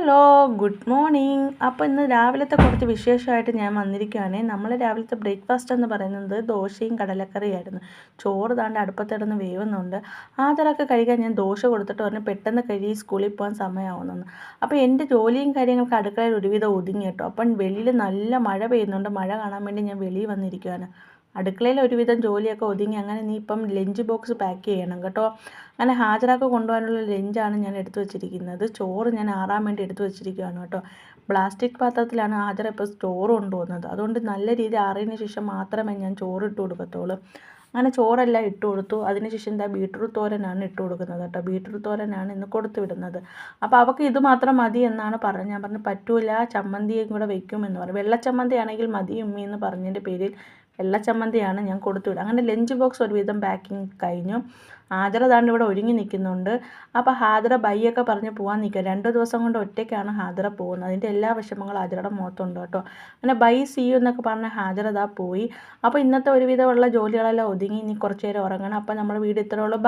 Hello, good morning. അപ്പോൾ ഇന്ന് രാവിലത്തെ കുറച്ച് വിശേഷമായിട്ട് ഞാൻ വന്നിരിക്കുകയാണ്. നമ്മൾ രാവിലത്തെ ബ്രേക്ക്ഫാസ്റ്റ് എന്ന് പറയുന്നത് ദോശയും കടലക്കറിയായിരുന്നു. ചോറ് താണ്ട് അടുപ്പത്തിടന്ന് വേവുന്നുണ്ട്. ആദരൊക്കെ കഴിക്കാൻ ഞാൻ ദോശ കൊടുത്തിട്ട് പറഞ്ഞു പെട്ടെന്ന് കഴുകി സ്കൂളിൽ പോകാൻ സമയമാവുന്നെന്ന്. അപ്പോൾ എൻ്റെ ജോലിയും കാര്യങ്ങൾക്ക് അടുക്കളയിൽ ഒരുവിധം ഒതുങ്ങി കേട്ടോ. അപ്പം വെളിയിൽ നല്ല മഴ പെയ്യുന്നുണ്ട്. മഴ കാണാൻ വേണ്ടി ഞാൻ വെളിയിൽ വന്നിരിക്കുകയാണ്. അടുക്കളയിൽ ഒരുവിധം ജോലിയൊക്കെ ഒതുങ്ങി. അങ്ങനെ നീ ഇപ്പം ലഞ്ച് ബോക്സ് പാക്ക് ചെയ്യണം കേട്ടോ. അങ്ങനെ ഹാജരാക്ക് കൊണ്ടുപോകാനുള്ള ലഞ്ചാണ് ഞാൻ എടുത്തു വെച്ചിരിക്കുന്നത്. ചോറ് ഞാൻ ആറാൻ വേണ്ടി എടുത്തു വെച്ചിരിക്കുകയാണ് കേട്ടോ. പ്ലാസ്റ്റിക് പാത്രത്തിലാണ് ഹാജര ഇപ്പോൾ ചോറ് കൊണ്ടുപോകുന്നത്. അതുകൊണ്ട് നല്ല രീതിയിൽ ആറിയതിന് ശേഷം മാത്രമേ ഞാൻ ചോറ് ഇട്ട് കൊടുക്കത്തുള്ളൂ. അങ്ങനെ ചോറെല്ലാം ഇട്ട് കൊടുത്തു. അതിനുശേഷം എന്താ ബീട്രൂട്ട് തോരനാണ് ഇട്ട് കൊടുക്കുന്നത് കേട്ടോ. ബീട്രൂട്ട് തോരനാണ് ഇന്ന് കൊടുത്തു വിടുന്നത്. അപ്പോൾ അവൾക്ക് ഇത് മാത്രം മതി എന്നാണ് പറഞ്ഞത്. ഞാൻ പറഞ്ഞു പറ്റൂല, ചമ്മന്തിയും കൂടെ വെക്കുമെന്ന് പറഞ്ഞു. വെള്ളച്ചമ്മന്തി ആണെങ്കിൽ മതി ഉമ്മി എന്ന് പറഞ്ഞതിൻ്റെ പേരിൽ വെള്ളച്ചമ്മന്തിയാണ് ഞാൻ കൊടുത്തുവിടുക. അങ്ങനെ ലഞ്ച് ബോക്സ് ഒരുവിധം പാക്കിങ് കഴിഞ്ഞു. ഹാജറ താണ്ട് ഇവിടെ ഒരുങ്ങി നിൽക്കുന്നുണ്ട്. അപ്പോൾ ഹാജറ ബൈയൊക്കെ പറഞ്ഞ് പോകാൻ നിൽക്കുക. 2 ദിവസം കൊണ്ട് ഒറ്റയ്ക്കാണ് ഹാജറ പോകുന്നത്. അതിൻ്റെ എല്ലാ വിഷമങ്ങളും ഹാജറയുടെ മുഖത്തുണ്ട് കേട്ടോ. അങ്ങനെ ബൈ സി യു എന്നൊക്കെ പറഞ്ഞ് ഹാജറ പോയി. അപ്പോൾ ഇന്നത്തെ ഒരുവിധമുള്ള ജോലികളെല്ലാം ഒതുങ്ങി. ഇനി കുറച്ച് നേരം ഉറങ്ങണം. അപ്പോൾ നമ്മുടെ വീട് ഇത്രയുള്ളൂ.